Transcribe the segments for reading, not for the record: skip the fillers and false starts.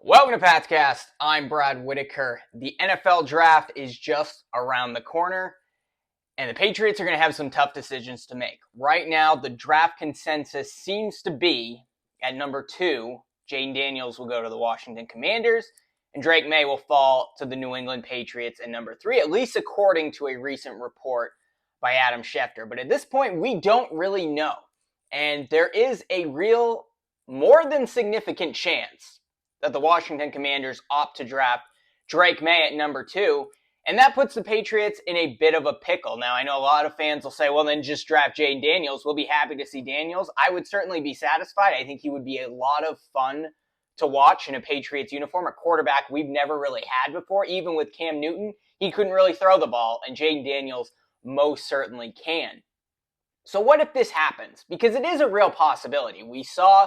Welcome to Patscast. I'm Brad Whitaker. The NFL draft is just around the corner, and the Patriots are going to have some tough decisions to make. Right now, the draft consensus seems to be at number 2, Jayden Daniels will go to the Washington Commanders, and Drake Maye will fall to the New England Patriots at number 3, at least according to a recent report by Adam Schefter. But at this point, we don't really know, and there is a real, more than significant chance that the Washington Commanders opt to draft Drake Maye at number 2, and that puts the Patriots in a bit of a pickle. Now, I know a lot of fans will say, well, then just draft Jayden Daniels. We'll be happy to see Daniels. I would certainly be satisfied. I think he would be a lot of fun to watch in a Patriots uniform, a quarterback we've never really had before. Even with Cam Newton, he couldn't really throw the ball, and Jayden Daniels most certainly can. So what if this happens? Because it is a real possibility. We saw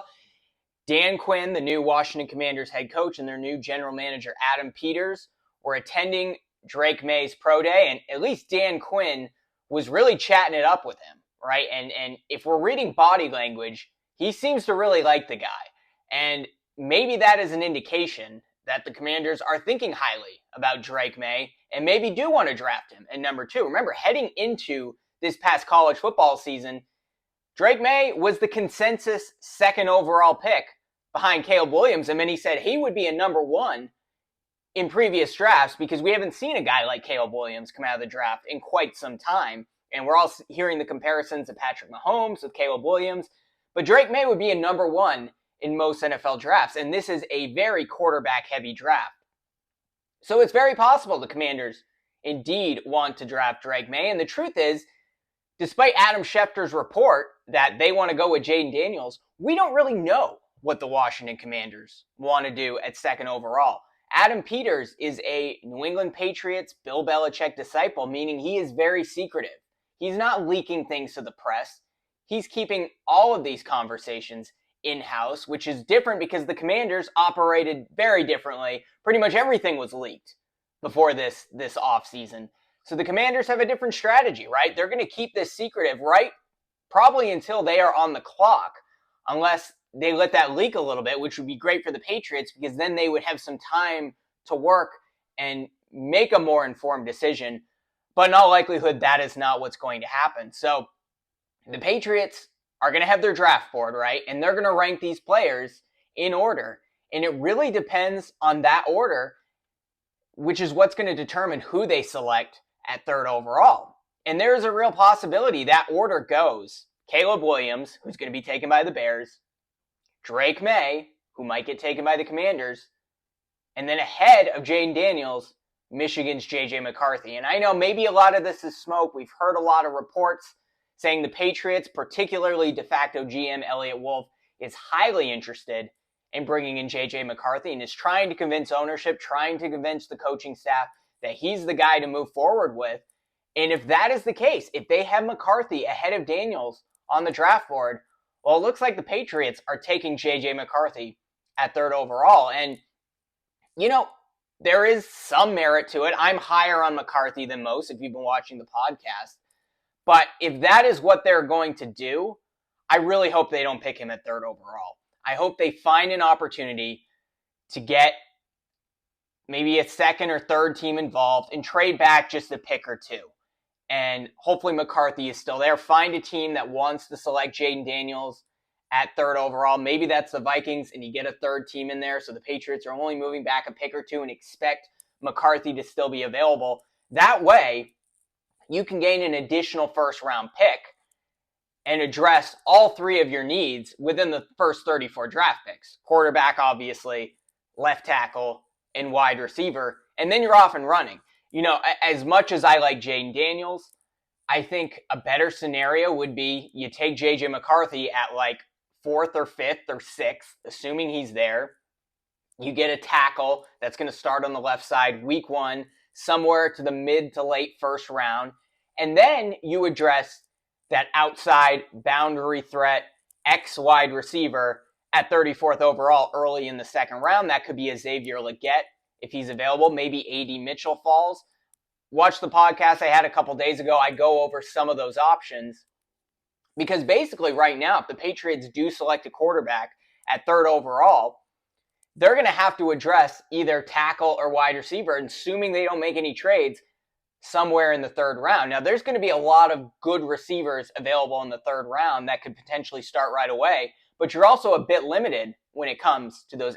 Dan Quinn, the new Washington Commanders head coach, and their new general manager, Adam Peters, were attending Drake Maye's pro day, and at least Dan Quinn was really chatting it up with him, right? And if we're reading body language, he seems to really like the guy. And maybe that is an indication that the Commanders are thinking highly about Drake Maye and maybe do want to draft him at number 2. Remember, heading into this past college football season, Drake Maye was the consensus second overall pick behind Caleb Williams, and then he said he would be a number 1 in previous drafts because we haven't seen a guy like Caleb Williams come out of the draft in quite some time, and we're all hearing the comparisons of Patrick Mahomes with Caleb Williams, but Drake Maye would be a number 1 in most NFL drafts, and this is a very quarterback-heavy draft. So it's very possible the Commanders indeed want to draft Drake Maye, and the truth is, despite Adam Schefter's report that they want to go with Jayden Daniels, we don't really know what the Washington Commanders want to do at second overall. Adam Peters is a New England Patriots Bill Belichick disciple, meaning he is very secretive. He's not leaking things to the press. He's keeping all of these conversations in-house, which is different because the Commanders operated very differently. Pretty much everything was leaked before this offseason. So the Commanders have a different strategy, right? They're going to keep this secretive, right? Probably until they are on the clock, unless they let that leak a little bit, which would be great for the Patriots because then they would have some time to work and make a more informed decision. But in all likelihood, that is not what's going to happen. So the Patriots are going to have their draft board, right? And they're going to rank these players in order. And it really depends on that order, which is what's going to determine who they select at third overall. And there is a real possibility that order goes Caleb Williams, who's going to be taken by the Bears, Drake Maye, who might get taken by the Commanders, and then ahead of Jayden Daniels, Michigan's JJ McCarthy. And I know maybe a lot of this is smoke. We've heard a lot of reports saying the Patriots, particularly de facto GM Elliott Wolf, is highly interested in bringing in JJ McCarthy and is trying to convince ownership, trying to convince the coaching staff that he's the guy to move forward with. And if that is the case, if they have McCarthy ahead of Daniels on the draft board, well, it looks like the Patriots are taking JJ McCarthy at third overall. And, you know, there is some merit to it. I'm higher on McCarthy than most if you've been watching the podcast. But if that is what they're going to do, I really hope they don't pick him at third overall. I hope they find an opportunity to get maybe a second or third team involved and trade back just a pick or two. And hopefully McCarthy is still there. Find a team that wants to select Jayden Daniels at third overall. Maybe that's the Vikings and you get a third team in there. So the Patriots are only moving back a pick or two and expect McCarthy to still be available. That way, you can gain an additional first round pick and address all 3 of your needs within the first 34 draft picks. Quarterback, obviously, left tackle, and wide receiver. And then you're off and running. You know, as much as I like Jayden Daniels, I think a better scenario would be you take JJ McCarthy at like 4th or 5th or 6th, assuming he's there. You get a tackle that's going to start on the left side week 1, somewhere to the mid to late first round. And then you address that outside boundary threat X wide receiver at 34th overall early in the second round. That could be a Xavier Legette if he's available. Maybe A.D. Mitchell falls. Watch the podcast I had a couple days ago. I go over some of those options. Because basically right now, if the Patriots do select a quarterback at third overall, they're going to have to address either tackle or wide receiver, assuming they don't make any trades somewhere in the third round. Now, there's going to be a lot of good receivers available in the third round that could potentially start right away, but you're also a bit limited when it comes to those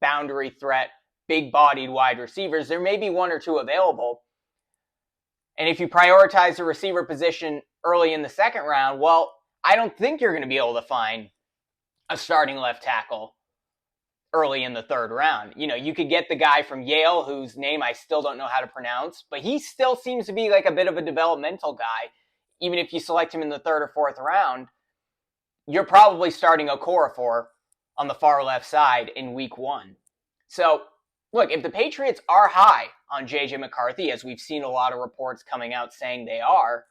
boundary threat, big-bodied wide receivers. There may be one or two available. And if you prioritize the receiver position early in the second round, well, I don't think you're going to be able to find a starting left tackle early in the third round. You know, you could get the guy from Yale whose name I still don't know how to pronounce, but he still seems to be like a bit of a developmental guy. Even if you select him in the third or fourth round, you're probably starting Okorafor on the far left side in week one. So, look, if the Patriots are high on JJ McCarthy, as we've seen a lot of reports coming out saying they are,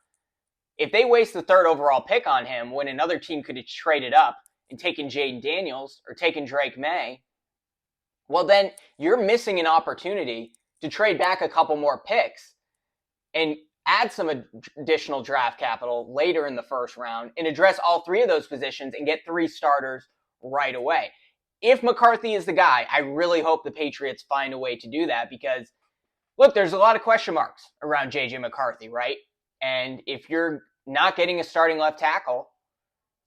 if they waste the third overall pick on him when another team could have traded up and taken Jayden Daniels or taken Drake Maye, well, then you're missing an opportunity to trade back a couple more picks and add some additional draft capital later in the first round and address all three of those positions and get three starters right away. If McCarthy is the guy, I really hope the Patriots find a way to do that because, look, there's a lot of question marks around JJ McCarthy, right? And if you're not getting a starting left tackle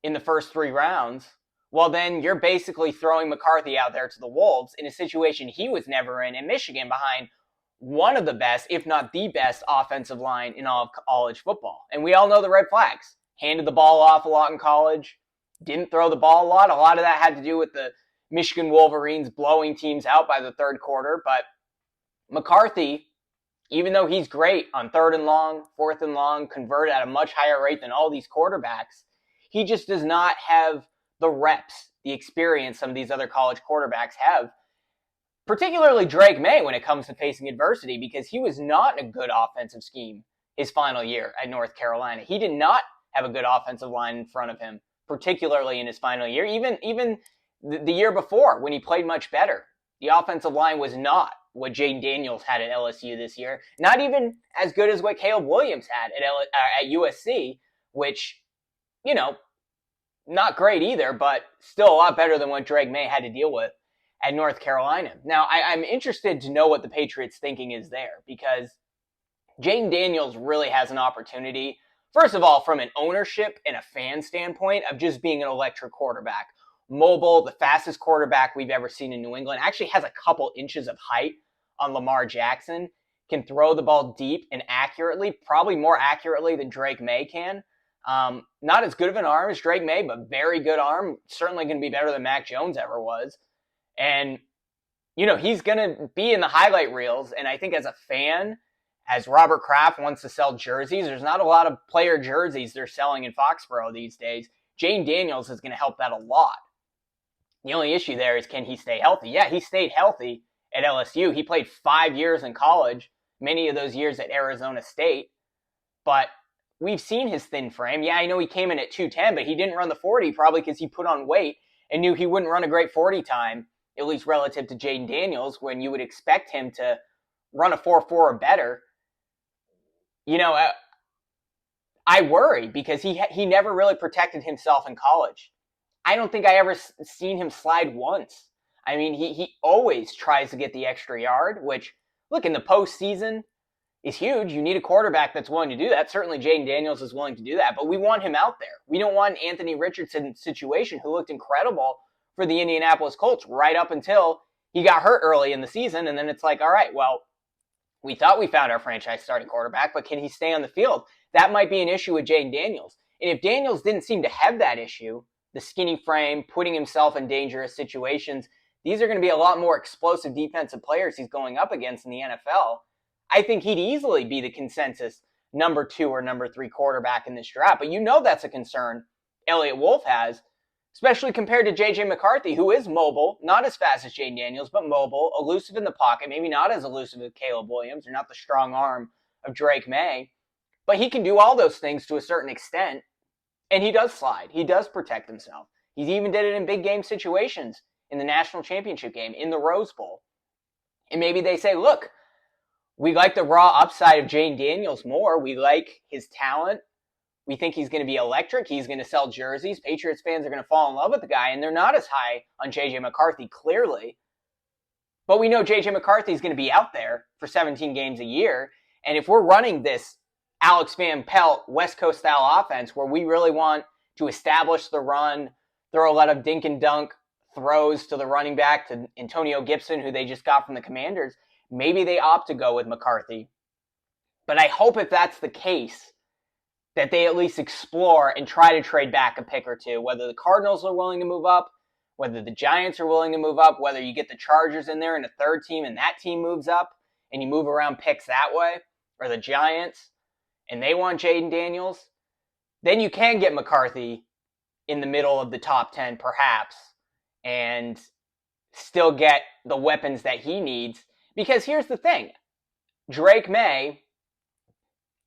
in the first three rounds, well, then you're basically throwing McCarthy out there to the wolves in a situation he was never in Michigan behind one of the best, if not the best, offensive line in all of college football. And we all know the red flags. Handed the ball off a lot in college, didn't throw the ball a lot. A lot of that had to do with the Michigan Wolverines blowing teams out by the third quarter. But McCarthy, even though he's great on third and long, fourth and long, convert at a much higher rate than all these quarterbacks, he just does not have the reps, the experience some of these other college quarterbacks have, particularly Drake Maye when it comes to facing adversity, because he was not in a good offensive scheme his final year at North Carolina. He did not have a good offensive line in front of him, particularly in his final year. Even the year before when he played much better, the offensive line was not what Jayden Daniels had at LSU this year, not even as good as what Caleb Williams had at USC, which, you know, not great either, but still a lot better than what Drake Maye had to deal with at North Carolina. Now, I'm interested to know what the Patriots' thinking is there because Jayden Daniels really has an opportunity, first of all, from an ownership and a fan standpoint of just being an electric quarterback. Mobile, the fastest quarterback we've ever seen in New England, actually has a couple inches of height on Lamar Jackson, can throw the ball deep and accurately, probably more accurately than Drake Maye can. Not as good of an arm as Drake Maye, but very good arm. Certainly going to be better than Mac Jones ever was. And, you know, he's going to be in the highlight reels. And I think as a fan, as Robert Kraft wants to sell jerseys, there's not a lot of player jerseys they're selling in Foxborough these days. Jayden Daniels is going to help that a lot. The only issue there is, can he stay healthy? Yeah, he stayed healthy at LSU. He played 5 years in college, many of those years at Arizona State. But we've seen his thin frame. Yeah, I know he came in at 210, but he didn't run the 40 probably because he put on weight and knew he wouldn't run a great 40 time, at least relative to Jayden Daniels, when you would expect him to run a 4.4 or better. You know, I worry because he never really protected himself in college. I don't think I ever seen him slide once. I mean, he always tries to get the extra yard, which, look, in the postseason is huge. You need a quarterback that's willing to do that. Certainly Jayden Daniels is willing to do that, but we want him out there. We don't want an Anthony Richardson situation who looked incredible for the Indianapolis Colts right up until he got hurt early in the season, and then it's like, all right, well, we thought we found our franchise starting quarterback, but can he stay on the field? That might be an issue with Jayden Daniels. And if Daniels didn't seem to have that issue, the skinny frame, putting himself in dangerous situations, these are going to be a lot more explosive defensive players he's going up against in the NFL. I think he'd easily be the consensus number 2 or number 3 quarterback in this draft. But you know that's a concern Elliott Wolf has, especially compared to JJ McCarthy, who is mobile, not as fast as Jayden Daniels, but mobile, elusive in the pocket, maybe not as elusive as Caleb Williams or not the strong arm of Drake Maye. But he can do all those things to a certain extent, and he does slide. He does protect himself. He even did it in big game situations in the national championship game, in the Rose Bowl. And maybe they say, look, we like the raw upside of Jayden Daniels more. We like his talent. We think he's going to be electric. He's going to sell jerseys. Patriots fans are going to fall in love with the guy, and they're not as high on JJ McCarthy, clearly. But we know JJ McCarthy is going to be out there for 17 games a year. And if we're running this Alex Van Pelt West Coast style offense where we really want to establish the run, throw a lot of dink and dunk throws to the running back, to Antonio Gibson, who they just got from the Commanders, maybe they opt to go with McCarthy. But I hope if that's the case, that they at least explore and try to trade back a pick or two, whether the Cardinals are willing to move up, whether the Giants are willing to move up, whether you get the Chargers in there and a third team and that team moves up and you move around picks that way, or the Giants and they want Jayden Daniels, then you can get McCarthy in the middle of the top 10 perhaps and still get the weapons that he needs. Because here's the thing, Drake Maye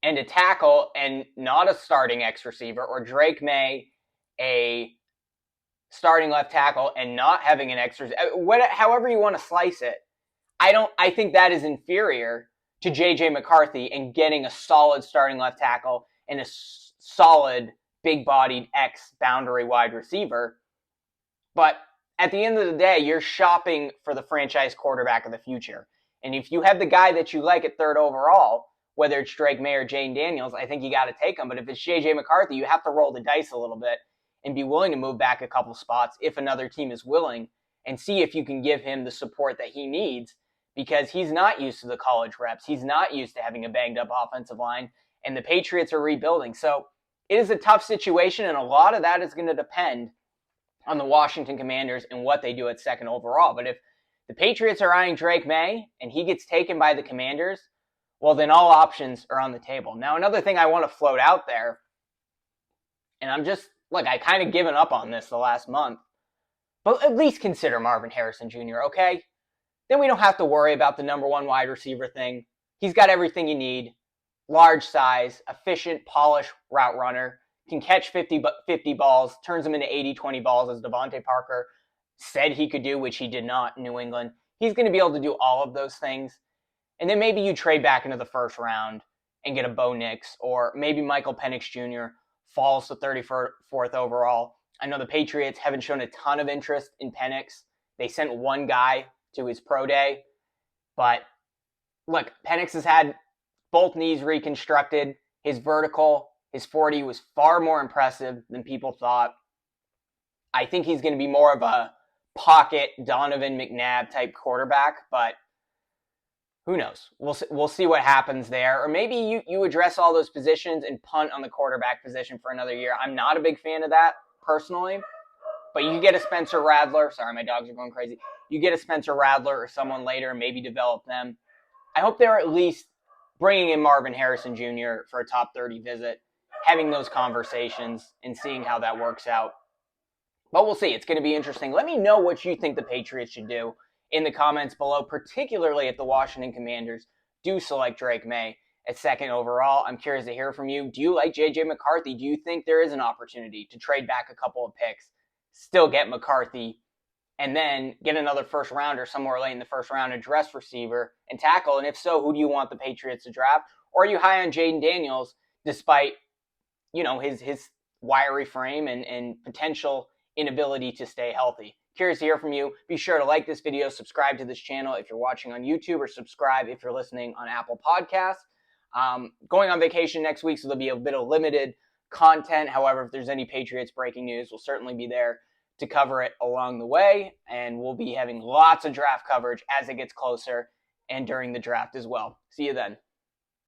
and a tackle and not a starting X receiver, or Drake Maye, a starting left tackle and not having an X receiver, however you want to slice it, I think that is inferior to JJ McCarthy and getting a solid starting left tackle and a solid big-bodied X boundary wide receiver. But at the end of the day, you're shopping for the franchise quarterback of the future. And if you have the guy that you like at third overall, whether it's Drake Maye or Jayden Daniels, I think you got to take him. But if it's JJ McCarthy, you have to roll the dice a little bit and be willing to move back a couple spots if another team is willing, and see if you can give him the support that he needs, because he's not used to the college reps. He's not used to having a banged-up offensive line, and the Patriots are rebuilding. So it is a tough situation, and a lot of that is going to depend on the Washington Commanders and what they do at second overall. But if the Patriots are eyeing Drake Maye and he gets taken by the Commanders, well, then all options are on the table. Now, another thing I want to float out there, and I kind of given up on this the last month, but at least consider Marvin Harrison Jr., okay? Then we don't have to worry about the number one wide receiver thing. He's got everything you need. Large size, efficient, polished route runner, can catch 50 balls, turns them into 80-20 balls, as Devontae Parker said he could do, which he did not in New England. He's going to be able to do all of those things. And then maybe you trade back into the first round and get a Bo Nix, or maybe Michael Penix Jr. falls to 34th overall. I know the Patriots haven't shown a ton of interest in Penix. They sent one guy to his pro day. But look, Penix has had both knees reconstructed. His vertical, his 40 was far more impressive than people thought. I think he's going to be more of a pocket Donovan McNabb type quarterback, but who knows? We'll see what happens there. Or maybe you address all those positions and punt on the quarterback position for another year. I'm not a big fan of that personally, but you get a Spencer Rattler. Sorry, my dogs are going crazy. You get a Spencer Rattler or someone later and maybe develop them. I hope they're at least bringing in Marvin Harrison Jr. for a top 30 visit, having those conversations and seeing how that works out. But we'll see. It's going to be interesting. Let me know what you think the Patriots should do in the comments below, particularly if the Washington Commanders do select Drake Maye at second overall. I'm curious to hear from you. Do you like JJ McCarthy? Do you think there is an opportunity to trade back a couple of picks, still get McCarthy, and then get another first rounder somewhere late in the first round, address receiver and tackle? And if so, who do you want the Patriots to draft? Or are you high on Jayden Daniels despite, his wiry frame and potential inability to stay healthy? Curious to hear from you. Be sure to like this video, subscribe to this channel if you're watching on YouTube, or subscribe if you're listening on Apple Podcasts. Going on vacation next week, so there'll be a bit of limited content. However, if there's any Patriots breaking news, we'll certainly be there to cover it along the way, and we'll be having lots of draft coverage as it gets closer and during the draft as well. See you then.